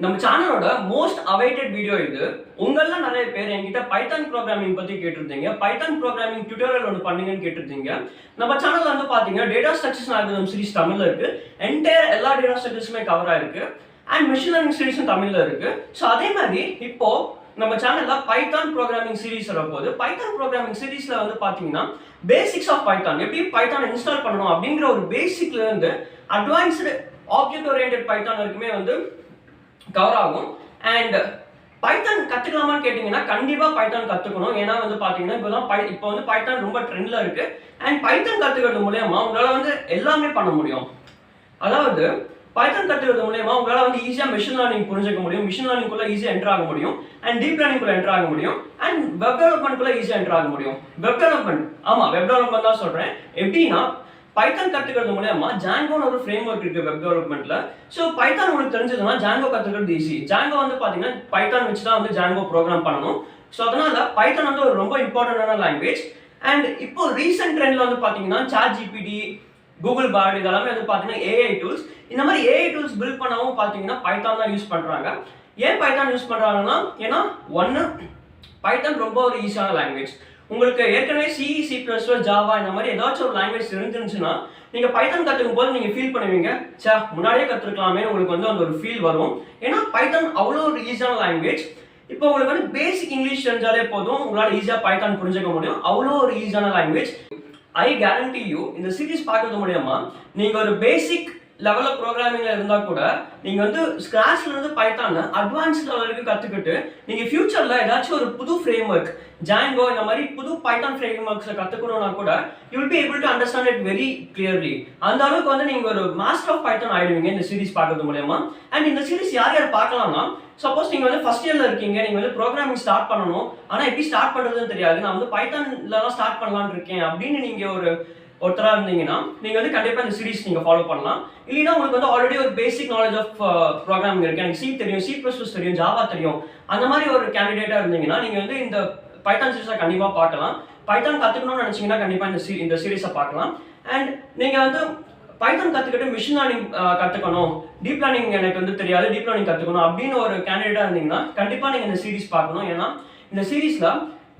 நம்ம சேனலோட most awaited video இது. உங்கள நிறைய பேர் என்கிட்ட பைத்தான் ப்ரோகிராமிங் பத்தி கேட்டிருந்தீங்க. பைத்தான் ப்ரோகிராமிங் டியூட்டோரியல் ஒன்று பண்ணுங்கன்னு கேட்டிருந்தீங்க. நம்ம சேனல்ல வந்து பாத்தீங்கன்னா டேட்டா ஸ்ட்ரக்சர்ஸ் அல்காரிதம் சீரிஸ் தமிழ்ல இருக்கு. என்டையர் எல்லா டேட்டா ஸ்ட்ரக்சர்ஸுமே கவர் ஆயிருக்கு. அண்ட் மெஷின் லேர்னிங் சீரிஸும் தமிழ்ல இருக்கு. ஸோ அதே மாதிரி இப்போ நம்ம சேனல்ல பைத்தான் ப்ரோகிராமிங் சீரிஸ் வரப்போகுது. பைத்தான் ப்ரோகிராமிங் சீரிஸ்ல வந்து பாத்தீங்கன்னா பேசிக்ஸ் ஆஃப் பைத்தான் எப்படி பைத்தான் இன்ஸ்டால் பண்ணணும் அப்படிங்கிற ஒரு பேசிக்ல இருந்து அட்வான்ஸ்டு ஆப்ஜெக்ட் ஓரியன்டட் பைத்தான் வரைக்குமே வந்து கவர் ஆகும். அண்ட் பைத்தான் கத்துக்கலாமான்னு கேட்டீங்கன்னா கண்டிப்பா பைத்தான் கத்துக்கணும். ஏன்னா வந்து பாத்தீங்கன்னா இப்போ வந்து பைத்தான் ரொம்ப ட்ரெண்ட்ல இருக்கு. அண்ட் பைத்தான் கத்துக்கிறது மூலமா உங்களால வந்து எல்லாமே பண்ண முடியும். அதாவது பைத்தான் கத்துக்கிறது மூலமா உங்களால வந்து ஈஸியா மெஷின் லேர்னிங் புரிஞ்சுக்க முடியும். மிஷின் லேர்னிங்குள்ள ஈஸியா என்டர் ஆக முடியும். அண்ட் டீப் லேர்னிங்குள்ள என்டர் ஆக முடியும். அண்ட் வெப் டெவலப்மெண்ட்குள்ள ஈஸியா என்டர் ஆக முடியும். வெப் டெவலப்மெண்ட் தான் சொல்றேன். எப்படின்னா பைத்தான் கத்துக்கிறது மூலமா ஜாங்கோன்னு ஒரு ஃப்ரேம் ஒர்க் இருக்கு வெப் டெவலப்மெண்ட்ல. ஸோ பைத்தான் உங்களுக்கு தெரிஞ்சதுன்னா ஜாங்கோ கத்துக்கிறது ஈஸி. ஜாங்கோ வந்து பாத்தீங்கன்னா பைத்தான் வச்சு தான் வந்து ஜாங்கோ ப்ரோக்ராம் பண்ணணும். ஸோ அதனால பைத்தான் வந்து ஒரு ரொம்ப இம்பார்ட்டன்டான லாங்குவேஜ். அண்ட் இப்போ ரீசெண்ட் ட்ரெண்ட்ல வந்து பாத்தீங்கன்னா சாட் ஜிபிடி, கூகுள் பார்ட் இதெல்லாமே வந்து பாத்தீங்கன்னா ஏஐ டூல்ஸ். இந்த மாதிரி ஏஐ டூல்ஸ் பில்ட் பண்ணவும் பாத்தீங்கன்னா பைத்தான் தான் யூஸ் பண்றாங்க. ஏன் பைத்தான் யூஸ் பண்றாங்கன்னா ஏன்னா ஒன்னு பைத்தான் ரொம்ப ஒரு ஈஸியான லாங்குவேஜ். உங்களுக்கு ஏற்கனவே சி பிளஸ் ஜாவா இந்த மாதிரி ஏதாச்சும் ஒரு லாங்குவேஜ் இருந்துச்சுன்னா நீங்க பைத்தான் கத்துக்கும் போது நீங்க ஃபீல் பண்ணுவீங்க முன்னாடியே கத்துக்கலாமே உங்களுக்கு வந்து அந்த ஒரு ஃபீல் வரும். ஏன்னா பைத்தான் அவ்வளோ ஒரு ஈஸியான லாங்குவேஜ். இப்போ உங்களுக்கு வந்து பேசிக் இங்கிலீஷ் தெரிஞ்சாலே போதும் உங்களால ஈஸியா பைத்தான் புரிஞ்சுக்க முடியும். அவ்வளோ ஒரு ஈஸியான லாங்குவேஜ். ஐ கேரண்டி யூ இந்த சீரிஸ் பார்க்கறது மூலமா நீங்க ஒரு பேசிக் லெவல் ஆஃப் ப்ரோக்ராமிங்ல இருந்தா கூட நீங்க வந்து ஸ்கிராச்ல இருந்து பைத்தான் அட்வான்ஸ் லெவலுக்கு கத்துக்கிட்டு நீங்க ஃபியூச்சர்ல ஏதாச்சும் ஒரு புது ஃப்ரேம் ஒர்க் ஜாங்கோ இந்த மாதிரி புது பைத்தான் ஃப்ரேம் ஒர்க்ஸை கத்துக்கணும்னா கூட you will be able to understand it very clearly. அந்த அளவுக்கு வந்து நீங்க ஒரு மாஸ்டர் ஆஃப் பைத்தான் ஆயிடுவீங்க இந்த சீரிஸ் பார்க்கறது மூலமா. அண்ட் இந்த சீரிஸ் யார் யார் பார்க்கலாம்னா சப்போஸ் நீங்க வந்து ஃபர்ஸ்ட் இயர்ல இருக்கீங்க, நீங்க வந்து ப்ரோக்ராமிங் ஸ்டார்ட் பண்ணணும், ஆனா எப்படி ஸ்டார்ட் பண்றதுன்னு தெரியாது, நான் வந்து பைத்தான்ல தான் ஸ்டார்ட் பண்ணலாம்னு இருக்கேன் அப்படின்னு நீங்க ஒருத்தரா இருந்தீங்கன்னா நீங்க வந்து கண்டிப்பா இந்த சீரிஸ் நீங்க ஃபாலோ பண்ணலாம். இல்லைன்னா உங்களுக்கு வந்து ஆல்ரெடி ஒரு பேசிக் நாலேஜ் ஆஃப் ப்ரோக்ராமிங் இருக்கு, எனக்கு சி தெரியும், சி பிளஸ் தெரியும், ஜாவா தெரியும், அந்த மாதிரி ஒரு கேண்டிடேட்டா இருந்தீங்கன்னா நீங்க வந்து இந்த பைத்தான் சீரிஸை கண்டிப்பா பார்க்கலாம். பைத்தான் கத்துக்கணும்னு நினைச்சீங்கன்னா கண்டிப்பா இந்த சீரிஸை பார்க்கலாம். அண்ட் நீங்க வந்து பைத்தான் கத்துக்கிட்டு மிஷின் லேர்னிங் கத்துக்கணும், டீப் லேர்னிங் எனக்கு வந்து தெரியாது, டீப் லேர்னிங் கத்துக்கணும் அப்படின்னு ஒரு கேண்டிடேட்டா இருந்தீங்கன்னா கண்டிப்பா நீங்க இந்த சீரிஸ் பார்க்கணும். ஏன்னா இந்த சீரிஸ்ல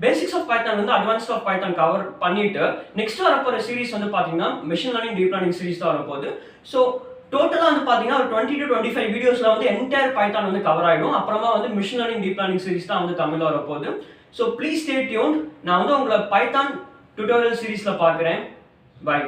பேசிக்ஸ் ஆஃப் பைத்தான் வந்து அட்வான்ஸ்ட் ஆஃப் பைத்தான் கவர் பண்ணிட்டு நெக்ஸ்ட் வரப்போற சீரிஸ் வந்து பாத்தீங்கன்னா machine learning deep learning series தான் வரப்போகுது. ஸோ டோட்டலா வந்து பாத்தீங்கன்னா ஒரு 20 to 25 வீடியோஸ்ல வந்து என்டையர் பைத்தான் வந்து கவர் ஆயிடும். அப்புறமா வந்து machine learning deep learning series தான் வந்து தமிழ்ல வரப்போகுது. So please stay tuned. நான் வந்து உங்களை பைத்தான் டியூட்டோரியல் சீரிஸ்ல பார்க்குறேன். பை.